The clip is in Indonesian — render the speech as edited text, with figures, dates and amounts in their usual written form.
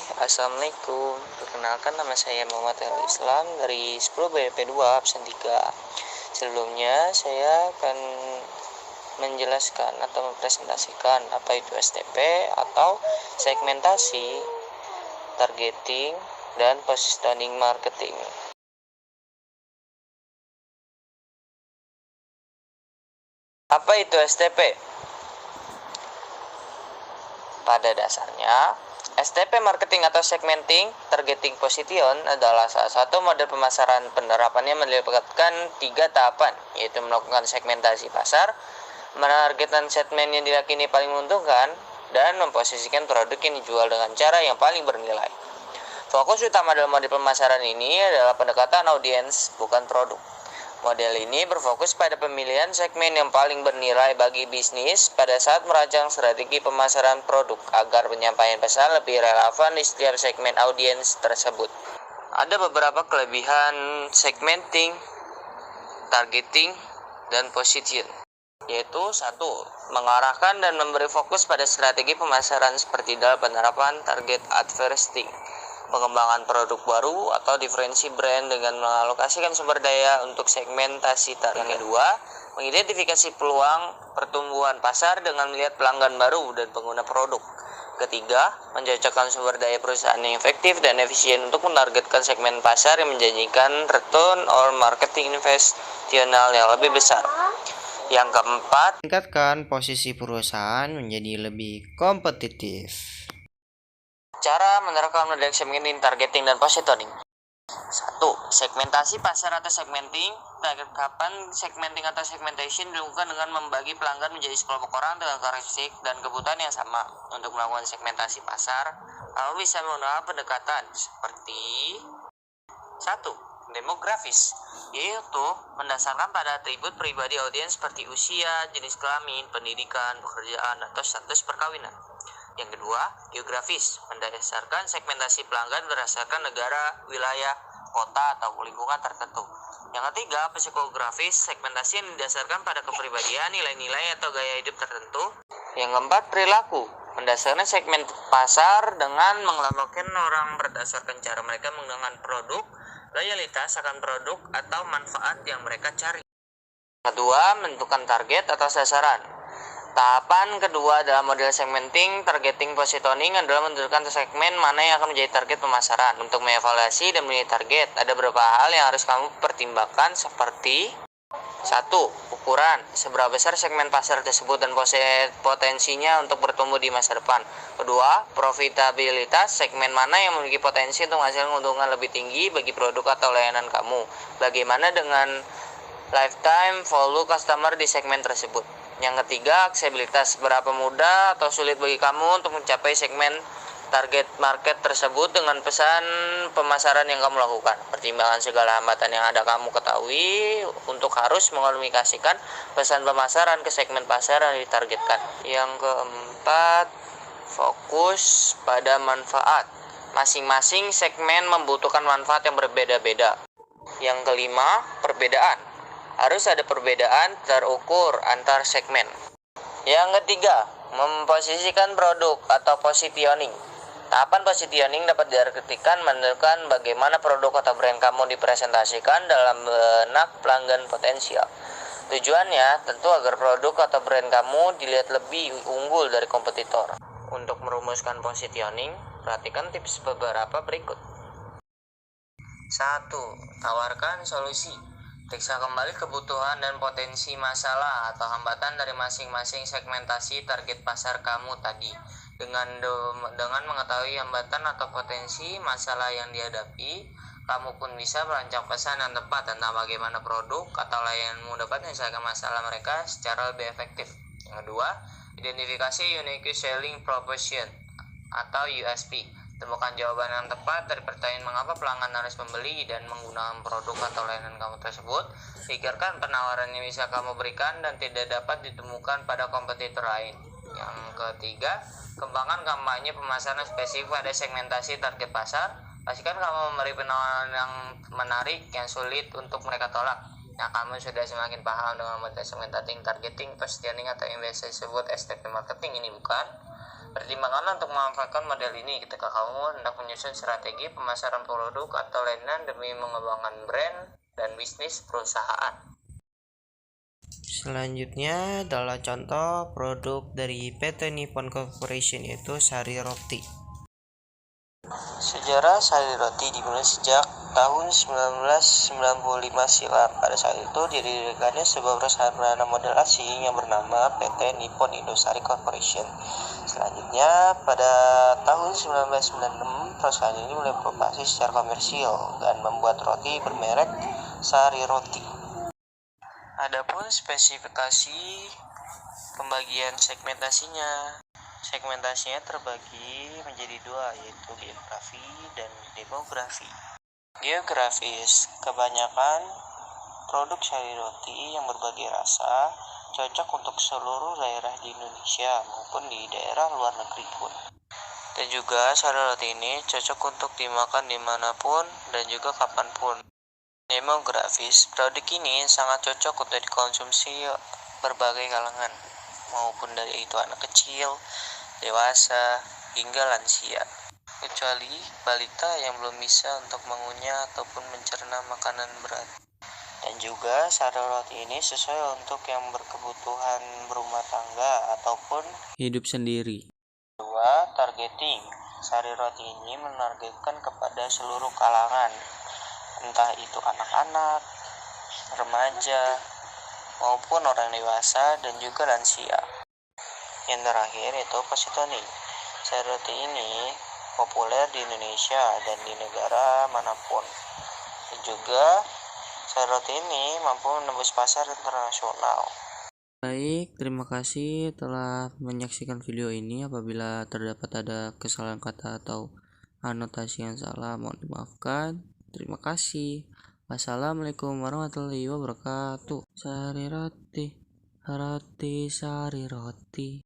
Assalamualaikum. Perkenalkan, nama saya Muhammad Islam dari 10 BP 2 absen 3. Sebelumnya saya akan menjelaskan atau mempresentasikan apa itu STP atau segmentasi, targeting, dan positioning marketing. Apa itu STP? Pada dasarnya, STP marketing atau segmenting, targeting, position adalah salah satu model pemasaran. Penerapannya melibatkan 3 tahapan, yaitu melakukan segmentasi pasar, menargetkan segmen yang diyakini paling menguntungkan, dan memposisikan produk yang dijual dengan cara yang paling bernilai. Fokus utama dalam model pemasaran ini adalah pendekatan audiens, bukan produk. Model ini berfokus pada pemilihan segmen yang paling bernilai bagi bisnis pada saat merancang strategi pemasaran produk agar penyampaian pesan lebih relevan di setiap segmen audiens tersebut. Ada beberapa kelebihan segmenting, targeting, dan position, yaitu 1. Mengarahkan dan memberi fokus pada strategi pemasaran seperti dalam penerapan target advertising, pengembangan produk baru atau diferensi brand dengan mengalokasikan sumber daya untuk segmentasi target. Yang kedua, mengidentifikasi peluang pertumbuhan pasar dengan melihat pelanggan baru dan pengguna produk. Ketiga, mencocokkan sumber daya perusahaan yang efektif dan efisien untuk menargetkan segmen pasar yang menjanjikan return on marketing investment yang lebih besar. Yang keempat, meningkatkan posisi perusahaan menjadi lebih kompetitif. Cara menerapkan model segmenting, targeting, dan positioning. 1. Segmentasi pasar atau segmenting. Kapan segmenting atau segmentation dilakukan dengan membagi pelanggan menjadi sekelompok orang dengan karakteristik dan kebutuhan yang sama. Untuk melakukan segmentasi pasar, kamu bisa menggunakan pendekatan seperti 1. Demografis, yaitu mendasarkan pada atribut pribadi audiens seperti usia, jenis kelamin, pendidikan, pekerjaan, atau status perkawinan. Yang kedua, geografis, mendasarkan segmentasi pelanggan berdasarkan negara, wilayah, kota, atau lingkungan tertentu. Yang ketiga, psikografis, segmentasi yang didasarkan pada kepribadian, nilai-nilai, atau gaya hidup tertentu. Yang keempat, perilaku, mendasarkan segmen pasar dengan mengelompokkan orang berdasarkan cara mereka menggunakan produk, loyalitas akan produk, atau manfaat yang mereka cari. Kedua, menentukan target atau sasaran. Tahapan kedua dalam model segmenting, targeting, positioning adalah menentukan segmen mana yang akan menjadi target pemasaran. Untuk mengevaluasi dan menilai target, ada beberapa hal yang harus kamu pertimbangkan seperti 1. Ukuran, seberapa besar segmen pasar tersebut dan potensinya untuk bertumbuh di masa depan. Kedua, profitabilitas, segmen mana yang memiliki potensi untuk menghasilkan keuntungan lebih tinggi bagi produk atau layanan kamu. Bagaimana dengan lifetime value customer di segmen tersebut. Yang ketiga, aksesibilitas, seberapa mudah atau sulit bagi kamu untuk mencapai segmen target market tersebut dengan pesan pemasaran yang kamu lakukan. Pertimbangan segala hambatan yang ada kamu ketahui untuk harus mengkomunikasikan pesan pemasaran ke segmen pasar yang ditargetkan. Yang keempat, fokus pada manfaat. Masing-masing segmen membutuhkan manfaat yang berbeda-beda. Yang kelima, perbedaan. Harus ada perbedaan terukur antar segmen. Yang ketiga, memposisikan produk atau positioning. Tahapan positioning dapat diartikan menentukan bagaimana produk atau brand kamu dipresentasikan dalam benak pelanggan potensial. Tujuannya tentu agar produk atau brand kamu dilihat lebih unggul dari kompetitor. Untuk merumuskan positioning, perhatikan tips beberapa berikut. 1. Tawarkan solusi. Periksa kembali kebutuhan dan potensi masalah atau hambatan dari masing-masing segmentasi target pasar kamu tadi. Dengan mengetahui hambatan atau potensi masalah yang dihadapi, kamu pun bisa merancang pesan yang tepat tentang bagaimana produk atau layananmu dapat menyelesaikan masalah mereka secara lebih efektif. Yang kedua, identifikasi unique selling proposition atau USP. Temukan jawaban yang tepat dari pertanyaan mengapa pelanggan harus membeli dan menggunakan produk atau layanan kamu tersebut. Pikirkan penawaran yang bisa kamu berikan dan tidak dapat ditemukan pada kompetitor lain. Yang ketiga, kembangkan kampanye pemasaran spesifik pada segmentasi target pasar. Pastikan kamu memberi penawaran yang menarik yang sulit untuk mereka tolak. Nah, kamu sudah semakin paham dengan model segmenting, targeting, positioning atau yang biasa disebut STP marketing ini, bukan? Pertimbangan untuk memanfaatkan model ini ketika kamu hendak menyusun strategi pemasaran produk atau layanan demi mengembangkan brand dan bisnis perusahaan. Selanjutnya adalah contoh produk dari PT Nippon Corporation, yaitu Sari Roti. Sejarah Sari Roti dimulai sejak tahun 1995 silam. Pada saat itu didirikannya sebuah perusahaan perdana model asing yang bernama PT Nippon Indosari Corporation. Selanjutnya, pada tahun 1996, perusahaan ini mulai beroperasi secara komersial dan membuat roti bermerek Sari Roti. Adapun spesifikasi pembagian segmentasinya terbagi menjadi dua, yaitu geografi dan demografi. Geografis, kebanyakan produk Sari Roti yang berbagai rasa cocok untuk seluruh daerah di Indonesia maupun di daerah luar negeri pun. Dan juga Sari Roti ini cocok untuk dimakan dimanapun dan juga kapanpun. Demografis, produk ini sangat cocok untuk dikonsumsi berbagai kalangan, maupun dari itu anak kecil, dewasa, hingga lansia, kecuali balita yang belum bisa untuk mengunyah ataupun mencerna makanan berat. Dan juga Sari Roti ini sesuai untuk yang berkebutuhan berumah tangga ataupun hidup sendiri. Kedua, targeting. Sari Roti ini menargetkan kepada seluruh kalangan, entah itu anak-anak, remaja, maupun orang dewasa dan juga lansia. Yang terakhir yaitu positioning. Sari Roti ini populer di Indonesia dan di negara manapun. Dan juga Sari Roti ini mampu menembus pasar internasional. Baik, terima kasih telah menyaksikan video ini. Apabila terdapat ada kesalahan kata atau anotasi yang salah, mohon dimaafkan. Terima kasih. Wassalamualaikum warahmatullahi wabarakatuh. Sari Roti, Sari Roti.